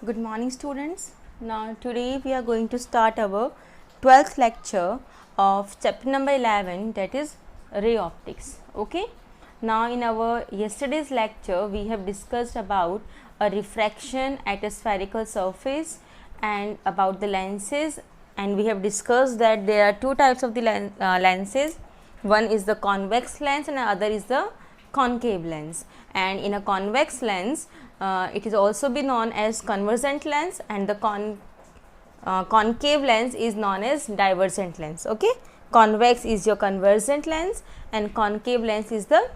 Good morning, students. Now, today we are going to start our 12th lecture of chapter number 11, that is ray optics. Okay. Now, in our yesterday's lecture, we have discussed about a refraction at a spherical surface and about the lenses, and we have discussed that there are two types of the lenses. One is the convex lens and other is the concave lens, and in a convex lens it is also be known as convergent lens, and the concave lens is known as divergent lens. Okay, convex is your convergent lens and concave lens is the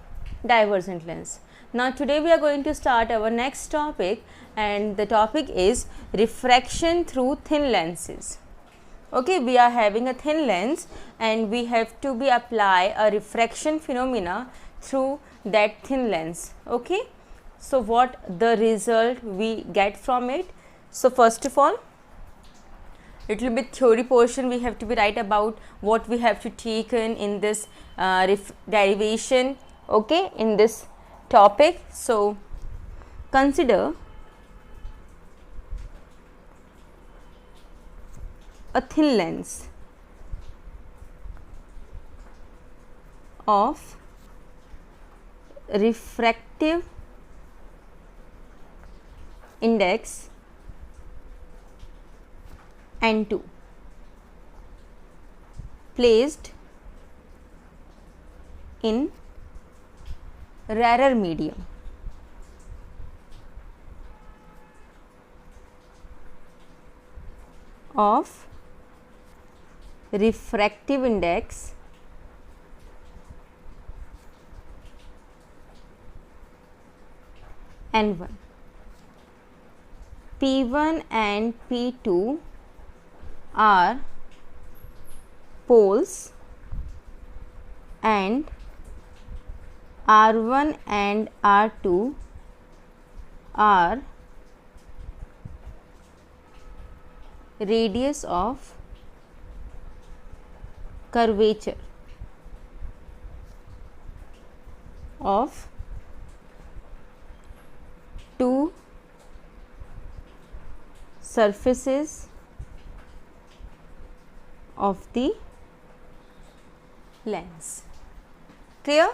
divergent lens. Now today we are going to start our next topic, and the topic is refraction through thin lenses. Okay, we are having a thin lens and we have to be apply a refraction phenomena through that thin lens. Okay, so what the result we get from it? So first of all, little bit theory portion we have to be write about what we have to take in this derivation. Okay, in this topic. So consider a thin lens of refractive index N2 placed in rarer medium. Of refractive index N1. P1 and P2 are poles and R1 and R2 are radius of curvature of two surfaces of the lens. Clear?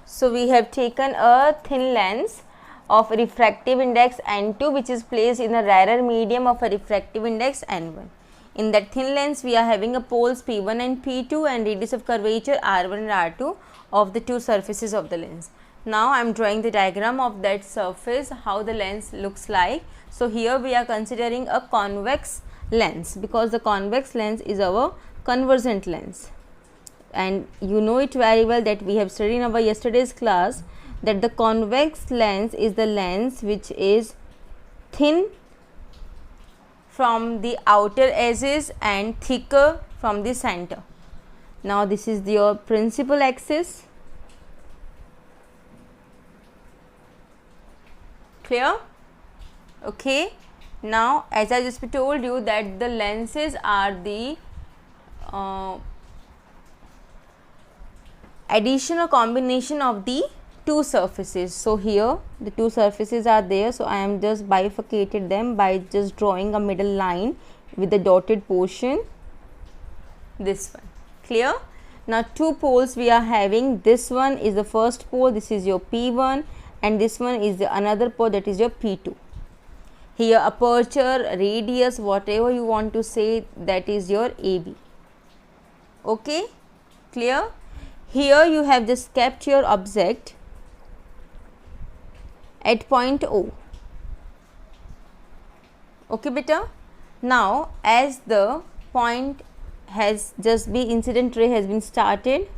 So we have taken a thin lens of refractive index N2 which is placed in a rarer medium of a refractive index N1. In that thin lens we are having a poles P1 and P2 and radius of curvature R1 and R2 of the two surfaces of the lens. Now I am drawing the diagram of that surface, how the lens looks like. So here we are considering a convex lens because the convex lens is our convergent lens, and you know it very well that we have studied in our yesterday's class that the convex lens is the lens which is thin from the outer edges and thicker from the center. Now this is your principal axis. Clear? Okay. Now as I just told you that the lenses are the addition or combination of the two surfaces. So here the two surfaces are there, so I am just bifurcated them by just drawing a middle line with the dotted portion, this one. Clear? Now two poles we are having, this one is the first pole, this is your P1, and this one is the another pole, that is your P2. Here aperture, radius, whatever you want to say, that is your AB. Okay, clear? Here you have just kept your object at point O. Okay beta. Now as the point has just been, incident ray has been started,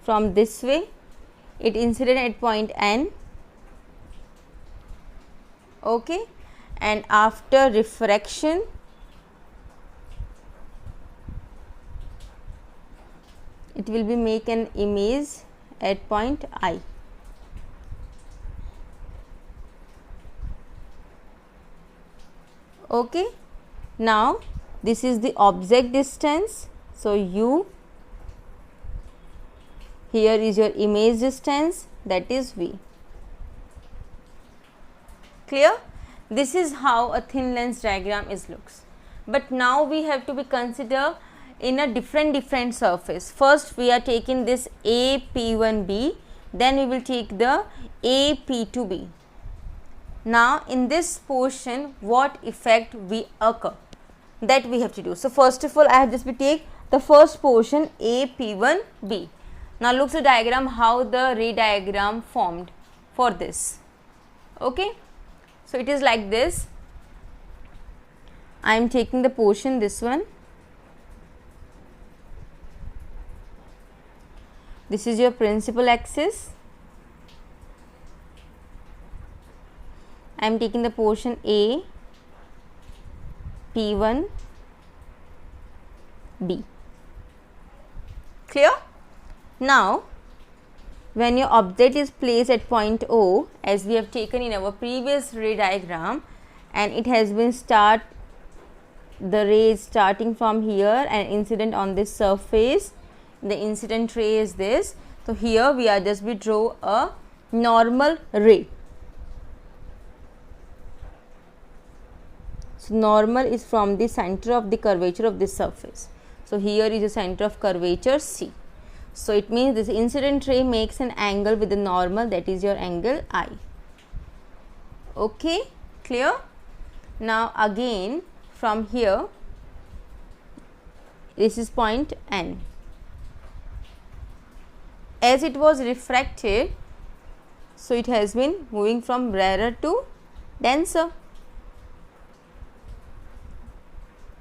from this way, it incident at point N. Okay, and after refraction it will be make an image at point I. Okay, now this is the object distance. So u, here is your image distance, that is V. Clear? This is how a thin lens diagram looks. But now we have to be consider in a different surface. First we are taking this AP1B, then we will take the AP2B. Now in this portion what effect will occur, that we have to do. So first of all I have just to take the first portion AP1B. Now look the diagram, how the ray diagram formed for this. Okay, so it is like this. I am taking the portion, this one. This is your principal axis. I am taking the portion A, P1, B. Clear? Now, when your object is placed at point O, as we have taken in our previous ray diagram, and it has been the ray is starting from here and incident on this surface, the incident ray is this. So here we are just draw a normal ray. So normal is from the center of the curvature of this surface. So here is the center of curvature C. So it means this incident ray makes an angle with the normal, that is your angle I. Okay, clear? Now again from here, this is point N. As it was refracted, so it has been moving from rarer to denser.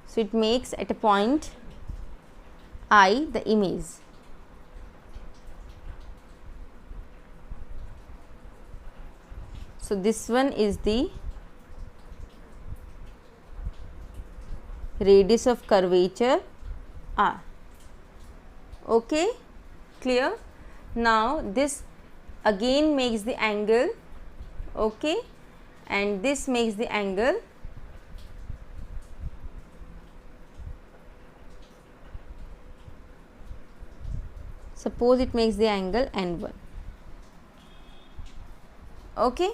So it makes at a point I the image. So this one is the radius of curvature R. Okay, clear? Now this again makes the angle, okay, and this makes the angle. Suppose it makes the angle N1. Okay.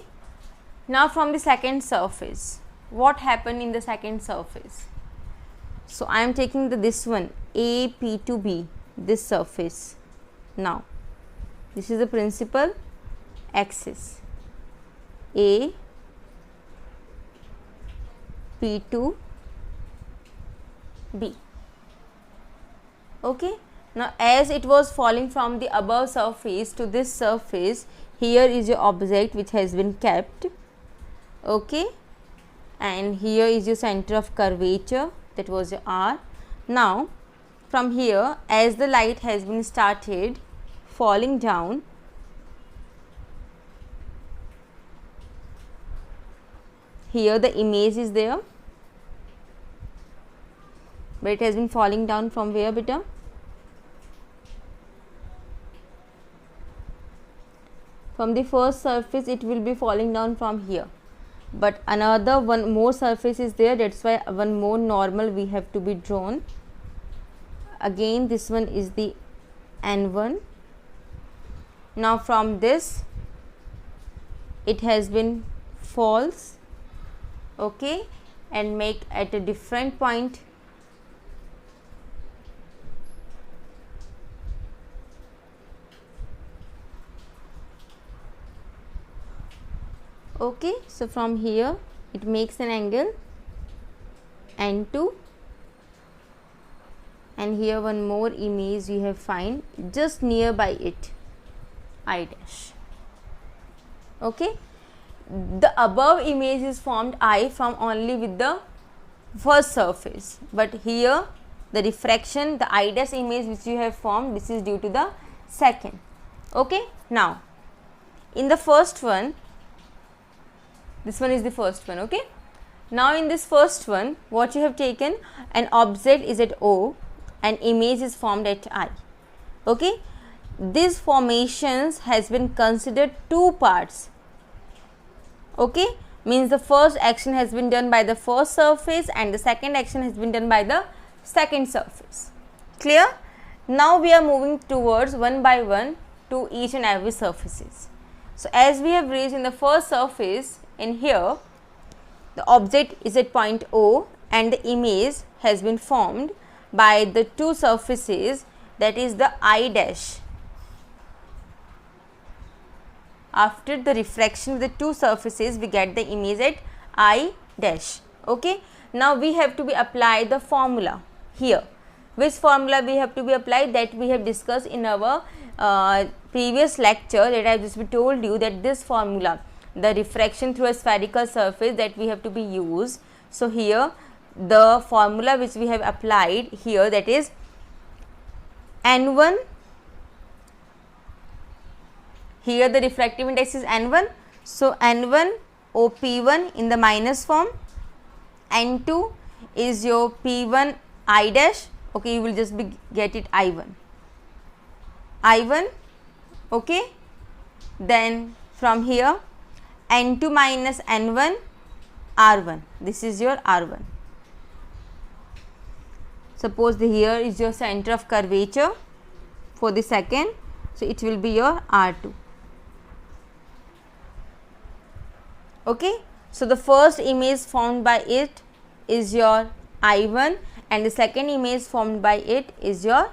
Now from the second surface, what happened in the second surface? So I am taking this one AP2B, this surface. Now this is the principal axis, A, P2, B. Okay. Now as it was falling from the above surface to this surface, here is your object which has been kept, okay, and here is your center of curvature, that was your R. Now from here, as the light has been started falling down, here the image is there, but it has been falling down from where, beta? From the first surface it will be falling down from here, but another one more surface is there, that's why one more normal we have to be drawn. Again this one is the N1. Now from this it has been false, okay, and make at a different point. Okay, so from here it makes an angle N2, and here one more image you have find just nearby it, I dash. Okay, the above image is formed I from only with the first surface, but here the refraction, the I dash image which you have formed, this is due to the second. Okay, now in the first one, this one is the first one. Okay, now in this first one, what you have taken, an object is at O and image is formed at I. Okay, these formations has been considered two parts. Okay, means the first action has been done by the first surface and the second action has been done by the second surface. Clear? Now we are moving towards one by one to each and every surfaces. So as we have reached in the first surface, in here the object is at point O and the image has been formed by the two surfaces, that is the I dash. After the refraction of the two surfaces, we get the image at I dash. Okay. Now we have to be apply the formula here. Which formula we have to be applied? That we have discussed in our previous lecture, that I have just told you that this formula, the refraction through a spherical surface, that we have to be used. So here the formula which we have applied here, that is N1. Here the refractive index is N1. So N1 OP1 in the minus form, N2 is your P1 I dash. Okay, you will just get it I1. Okay. Then from here N2 minus N1 R1. This is your R1. Suppose here is your center of curvature for the second. So it will be your R2. Okay. So the first image formed by it is your I1 and the second image formed by it is your,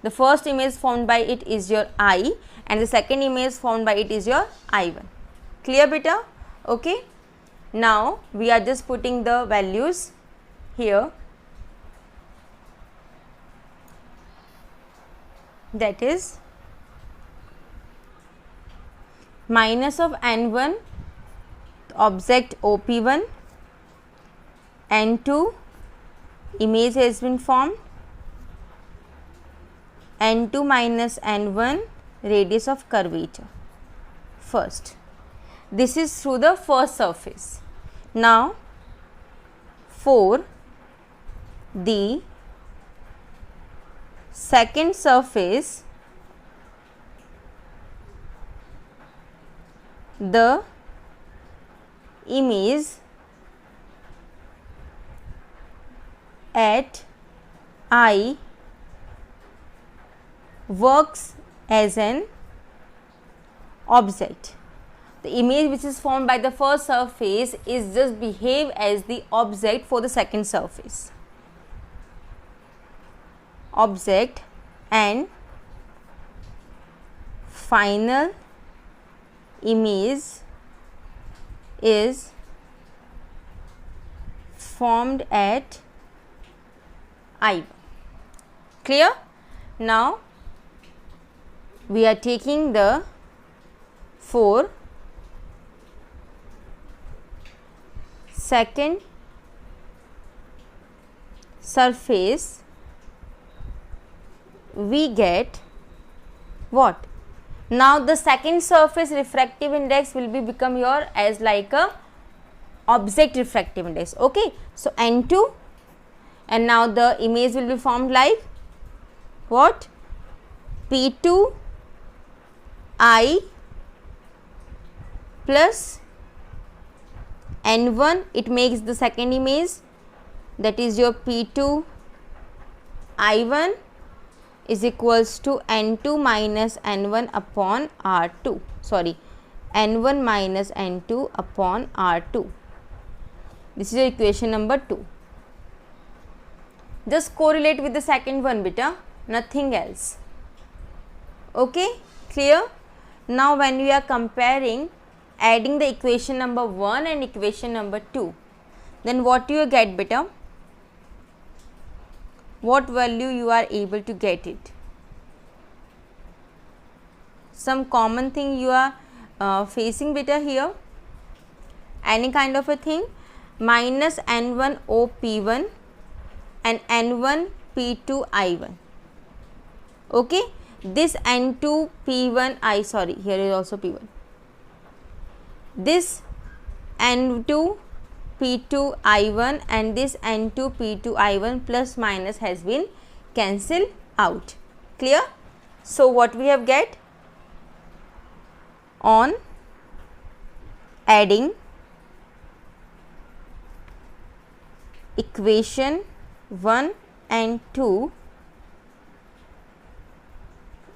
the first image formed by it is your I and the second image formed by it is your I1. Clear beta? Okay. Now we are just putting the values here, that is minus of N1 object OP1, N2 image has been formed, N2 minus N1 radius of curvature first. This is through the first surface. Now for the second surface, the image at I works as an object. The image which is formed by the first surface is just behave as the object for the second surface. Object, and final image is formed at I. Clear? Now we are taking the 4 second surface, we get what? Now the second surface refractive index will be become your as like a object refractive index. Okay. So N2, and now the image will be formed like what? P2 I plus N1, it makes the second image, that is your P2 I1 is equals to N2 minus N1 upon R2, N1 minus N2 upon R2. This is your equation number 2. Just correlate with the second one beta, nothing else. Okay, clear? Now when we are comparing, adding the equation number 1 and equation number 2, then what do you get beta? What value you are able to get it? Some common thing you are facing beta here, any kind of a thing, minus N1 OP1 and N1 P2 I1. Okay, this N2 P1 here is also P1. This N2 P2 I1 and this N2 P2 I1 plus minus has been cancelled out. Clear? So what we have get? On adding equation 1 and 2,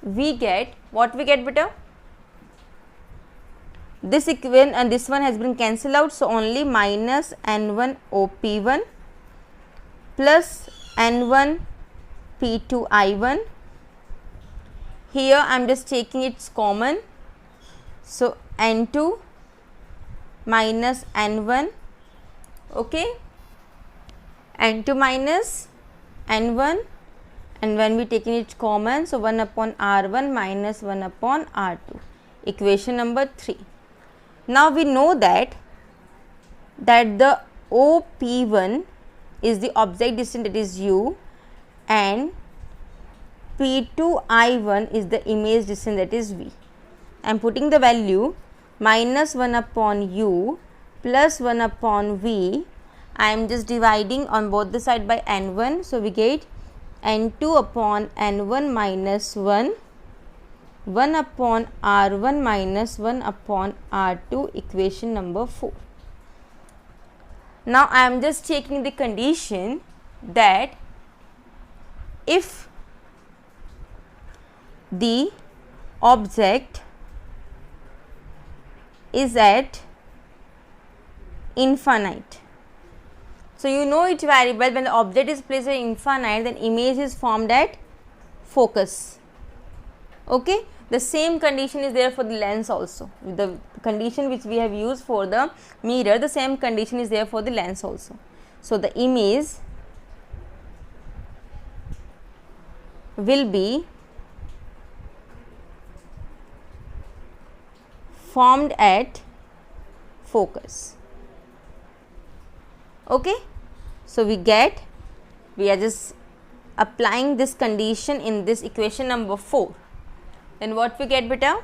we get what we get beta? This equivalent and this one has been cancelled out, so only minus n1 OP1 plus n1 P2 I1. Here I am just taking its common, so n2 minus n1, okay, n2 minus n1, and when we taking it common, so 1 upon r1 minus 1 upon r2, equation number 3. Now we know that the OP1 is the object distance, that is u, and P2 I1 is the image distance, that is v. I am putting the value minus 1 upon u plus 1 upon v. I am just dividing on both the side by n1, so we get n2 upon n1 minus 1, 1 upon r1 minus 1 upon r2, equation number 4. Now I am just taking the condition that if the object is at infinite. So you know it very well, when the object is placed at infinite, then image is formed at focus. Okay, the same condition is there for the lens also. With the condition which we have used for the mirror, the same condition is there for the lens also. So the image will be formed at focus. Okay, so we are just applying this condition in this equation number 4. Then what we get beta?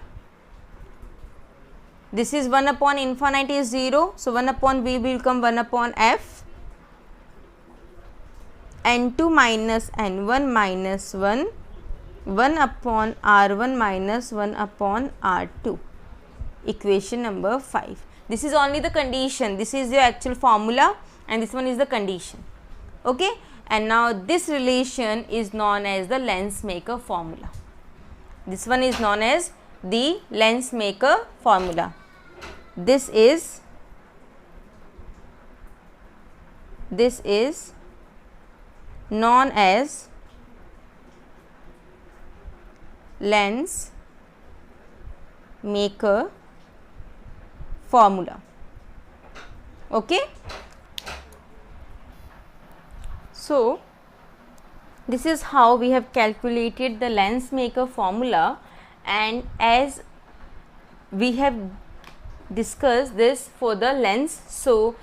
This is 1 upon infinite is 0, so 1 upon v will become 1 upon f, n2 minus n1 minus 1, 1 upon r1 minus 1 upon r2, equation number 5. This is only the condition, this is your actual formula and this one is the condition. Okay, and now this relation is known as the lens maker formula. This one is known as the lens maker formula. This is known as lens maker formula. Okay, so this is how we have calculated the lens maker formula, and as we have discussed this for the lens, so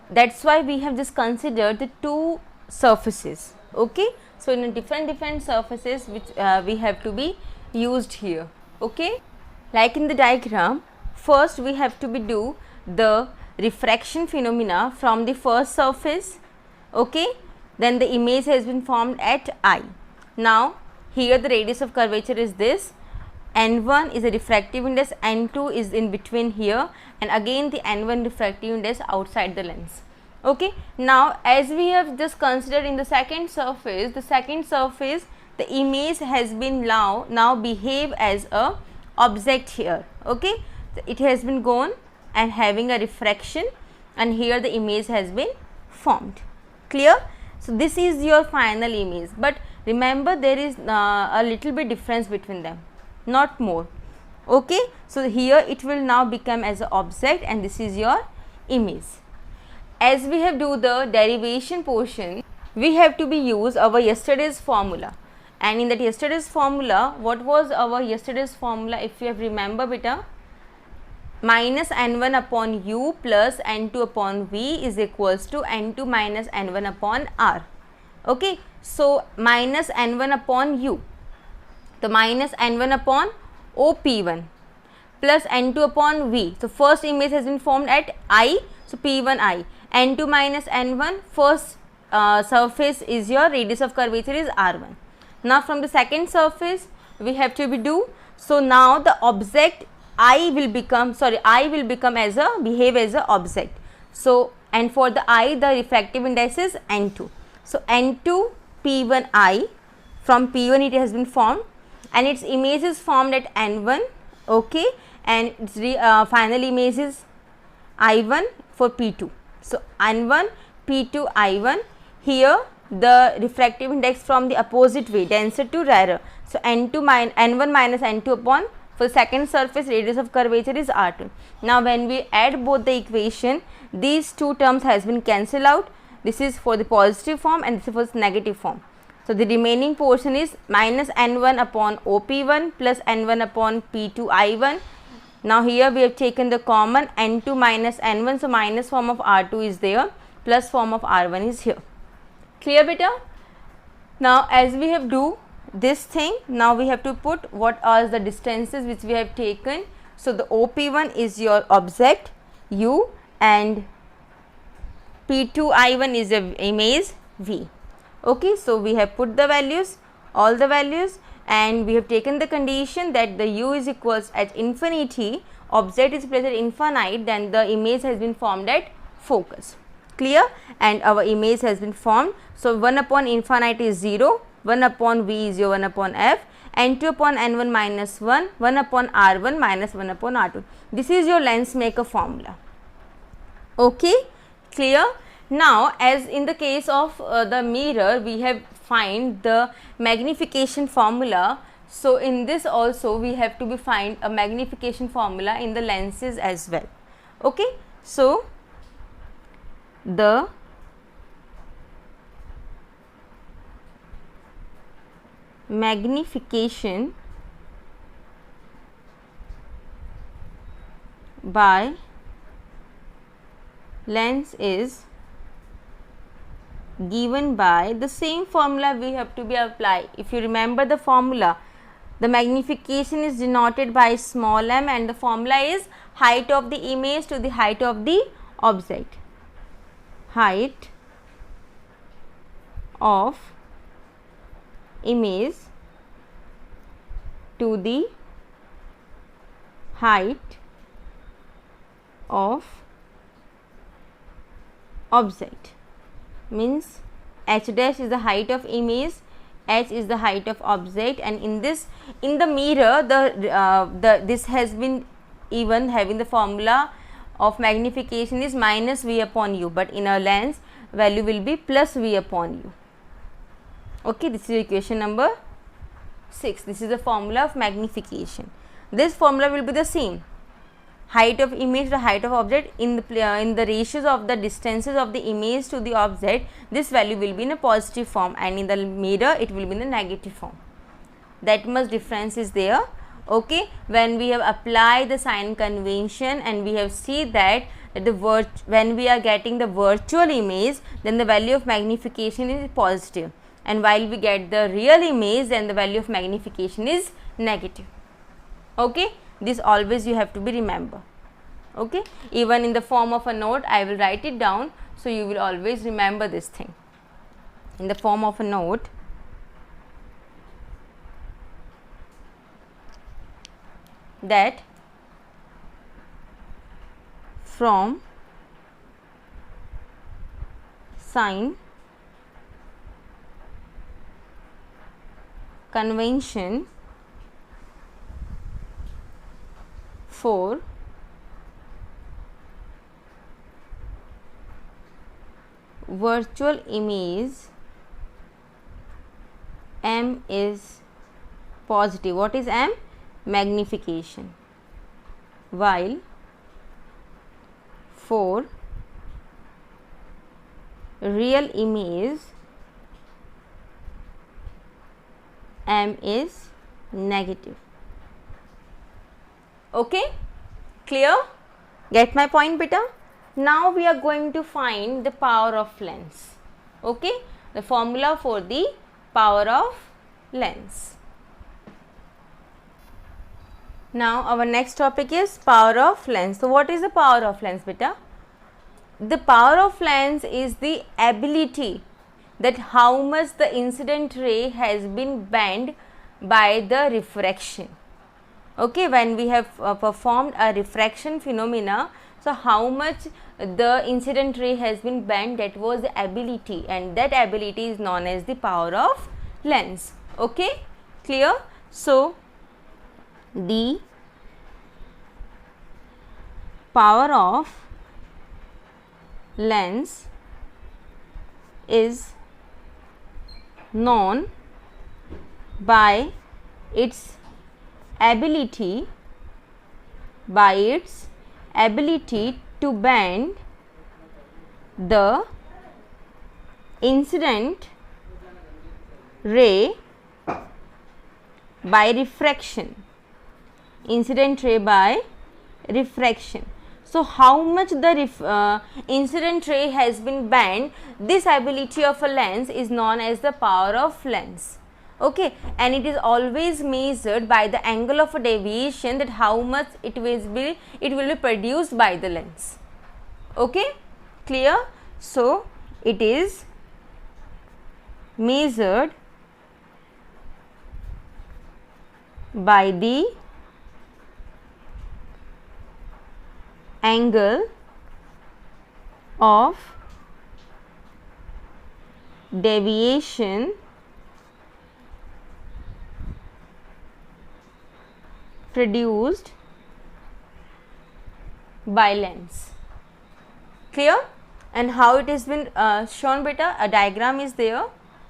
that's why we have just considered the two surfaces. Okay, so in different surfaces which we have to be used here. Okay, like in the diagram, first we have to be do the refraction phenomena from the first surface. Okay, then the image has been formed at I. Now here the radius of curvature is this, n1 is a refractive index, n2 is in between here, and again the n1 refractive index outside the lens. Okay, now as we have just considered in the second surface, the image has been now behave as a object here. Okay, so it has been gone and having a refraction, and here the image has been formed. Clear? So this is your final image, but remember there is a little bit difference between them, not more. Okay, so here it will now become as an object and this is your image. As we have do the derivation portion, we have to be use our yesterday's formula, and in that yesterday's formula, what was our yesterday's formula? If you have remember beta, minus n1 upon u plus n2 upon v is equals to n2 minus n1 upon r. Okay, so minus n1 upon u, the minus n1 upon OP1 plus n2 upon v. So first image has been formed at I, so P1I, n2 minus n1, first surface is your radius of curvature is r1. Now from the second surface we have to be do, so now the object I will become as a behave as a object. So and for the I, the refractive index is n2. So n2 P1I, from P1 it has been formed, and its image is formed at n1, okay, and its final image is I1 for P2. So, n1, P2, I1. Here the refractive index from the opposite way, denser to rarer. So, n1 minus n2 upon, for the second surface radius of curvature is R2. Now, when we add both the equation, these two terms has been cancelled out. This is for the positive form and this is for the negative form. So, the remaining portion is minus n1 upon OP1 plus n1 upon P2 I1. Now, here we have taken the common n2 minus n1. So, minus form of R2 is there, plus form of R1 is here. Clear beta? Now, as we have do this thing, now we have to put what are the distances which we have taken. So, the OP1 is your object U and P2 I1 is a image V. Okay, so we have put the values, all the values, and we have taken the condition that the U is equals at infinity, object is placed at infinite, then the image has been formed at focus. Clear? And our image has been formed. So, 1 upon infinite is 0, 1 upon V is your 1 upon F, n2 upon n1 minus 1, 1 upon R1 minus 1 upon R2. This is your lens maker formula. Okay, clear? Now, as in the case of the mirror, we have find the magnification formula. So, in this also we have to be find a magnification formula in the lenses as well. Okay, so the magnification by lens is given by the same formula we have to be applied. If you remember the formula, the magnification is denoted by small m and the formula is height of the image to the height of the object. Height of image to the height of object, means h dash is the height of image, h is the height of object, and in this, in the mirror, this has been even having the formula of magnification is minus v upon u, but in a lens value will be plus v upon u. Okay, this is equation number 6. This is the formula of magnification. This formula will be the same. Height of image to height of object in the ratios of the distances of the image to the object, this value will be in a positive form, and in the mirror it will be in the negative form. That much difference is there. Okay, when we have applied the sign convention and we have seen that when we are getting the virtual image, then the value of magnification is positive, and while we get the real image, then the value of magnification is negative. Okay, this always you have to be remember. Okay, even in the form of a note I will write it down, so you will always remember this thing in the form of a note. That from sign convention for virtual image, m is positive. What is m? Magnification. While for real image, m is negative. Okay, clear? Get my point beta? Now we are going to find the power of lens. Okay, the formula for the power of lens. Now our next topic is power of lens. So what is the power of lens beta? The power of lens is the ability that how much the incident ray has been bent by the refraction. Okay, when we have performed a refraction phenomena, so how much the incident ray has been bent, that was the ability, and that ability is known as the power of lens. Okay, clear? So the power of lens is known by its ability to bend the incident ray by refraction. So how much the incident ray has been bent, this ability of a lens is known as the power of lens. Okay, and it is always measured by the angle of a deviation, that how much it will be produced by the lens. Okay, clear? So it is measured by the angle of deviation produced by lens. Clear? And how it has been shown, beta? A diagram is there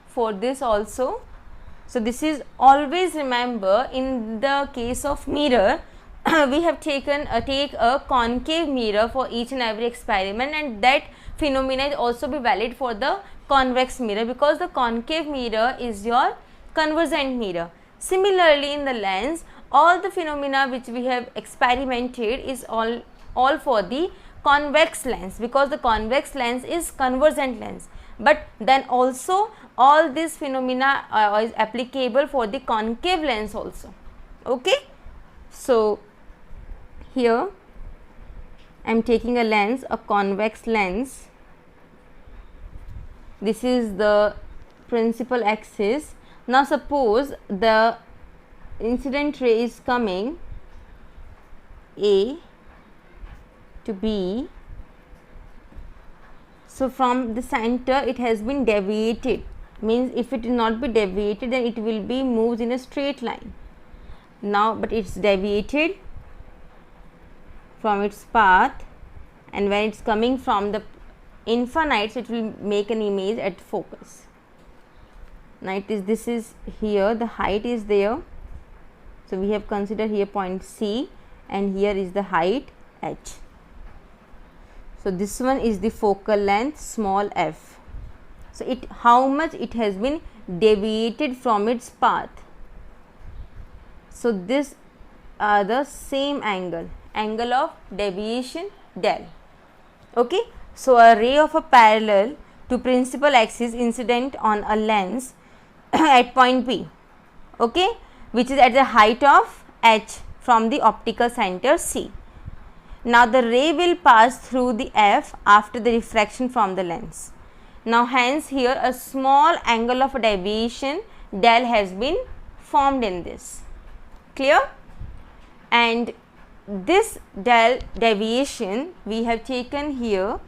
for this also. So this is, always remember, in the case of mirror we have taken take a concave mirror for each and every experiment, and that phenomena is also be valid for the convex mirror, because the concave mirror is your convergent mirror. Similarly, in the lens, all the phenomena which we have experimented is all for the convex lens, because the convex lens is convergent lens, but then also all these phenomena is applicable for the concave lens also. Okay, so here I am taking a lens, a convex lens. This is the principal axis. Now suppose the incident ray is coming A to B. So from the center it has been deviated, means if it will not be deviated, then it will be moved in a straight line. Now but it's deviated from its path, and when it's coming from the infinite, so it will make an image at focus. Now this is here, the height is there, so we have considered here point C, and here is the height h. So this one is the focal length, small f. So it, how much it has been deviated from its path. So this are the same angle of deviation del. Okay, so a ray of a parallel to principal axis incident on a lens at point P, okay, which is at the height of h from the optical center C. Now the ray will pass through the f after the refraction from the lens. Now hence here a small angle of deviation del has been formed in this. Clear? And this del deviation we have taken here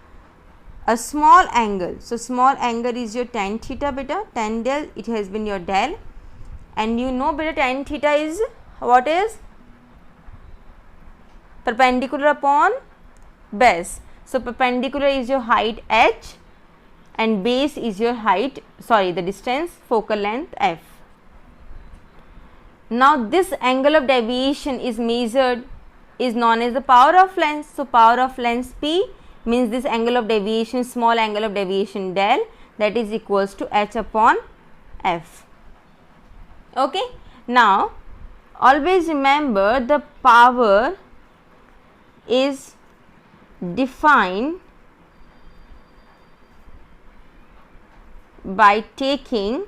a small angle. So small angle is your tan theta beta, tan del, it has been your del, and you know beta tan theta is what is? Perpendicular upon base. So perpendicular is your height h and base is your height, the distance, focal length f. Now this angle of deviation is measured, is known as the power of lens. So power of lens P means this angle of deviation, small angle of deviation del, that is equals to h upon f. Okay. Now always remember the power is defined by taking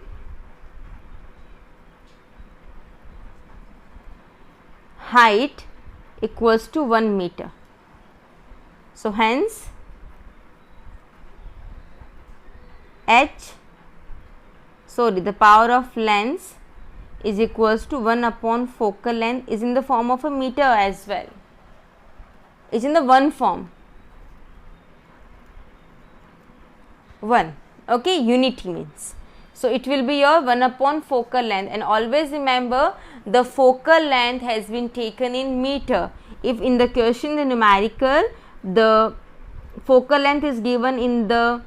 height equals to 1 meter. So hence the power of lens is equals to 1 upon focal length, is in the form of a meter as well. Is in the one form, 1. Okay, unity means. So it will be your 1 upon focal length, and always remember the focal length has been taken in meter. If in the question, the numerical, the focal length is given in the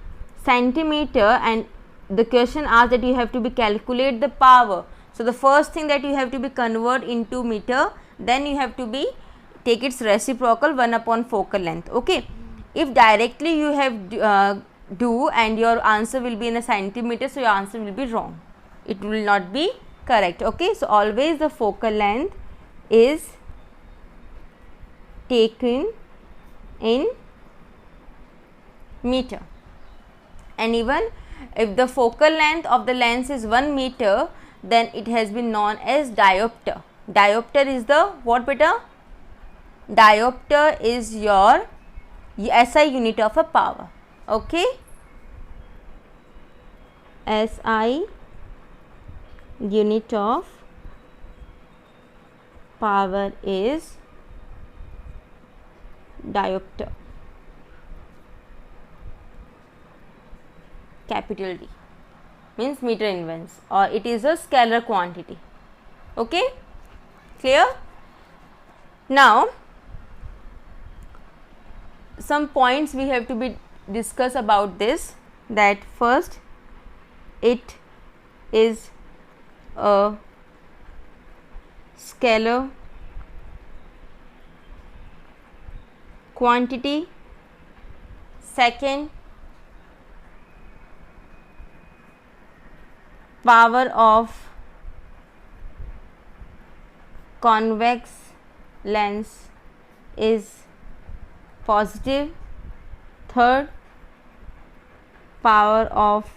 centimeter and the question asks that you have to be calculate the power. So the first thing that you have to be convert into meter, then you have to be take its reciprocal 1 upon focal length. Okay, if directly you have do and your answer will be in a centimeter, so your answer will be wrong, it will not be correct. Okay, so always the focal length is taken in meter, and even if the focal length of the lens is 1 meter, then it has been known as diopter. Diopter is the what beta? Diopter is your SI unit of a power. Okay, SI unit of power is diopter, capital D, means meter inverse, or it is a scalar quantity. Okay, clear? Now some points we have to be discuss about this, that first it is a scalar quantity. Second, power of convex lens is positive. Third, power of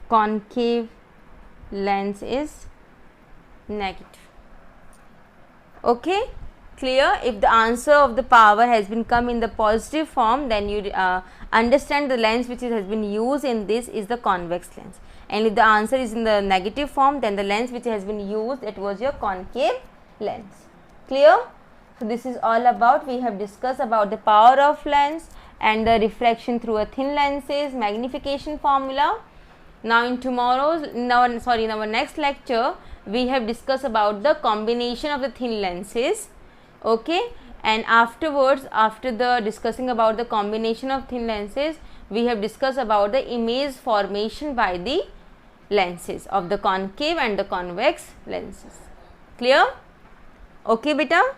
concave lens is negative. Okay, clear? If the answer of the power has been come in the positive form, then you understand the lens which has been used in this is the convex lens, and if the answer is in the negative form, then the lens which has been used, it was your concave lens. Clear? So this is all about, we have discussed about the power of lens and the refraction through a thin lenses, magnification formula. Now in our next lecture, we have discussed about the combination of the thin lenses. Okay, and afterwards, after the discussing about the combination of thin lenses, we have discussed about the image formation by the lenses of the concave and the convex lenses. Clear? Okay beta.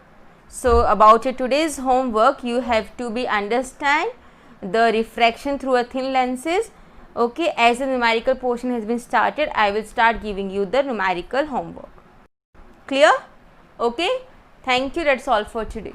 So about your today's homework, you have to be understand the refraction through a thin lenses. Okay, as the numerical portion has been started, I will start giving you the numerical homework. Clear? Okay, thank you, that's all for today.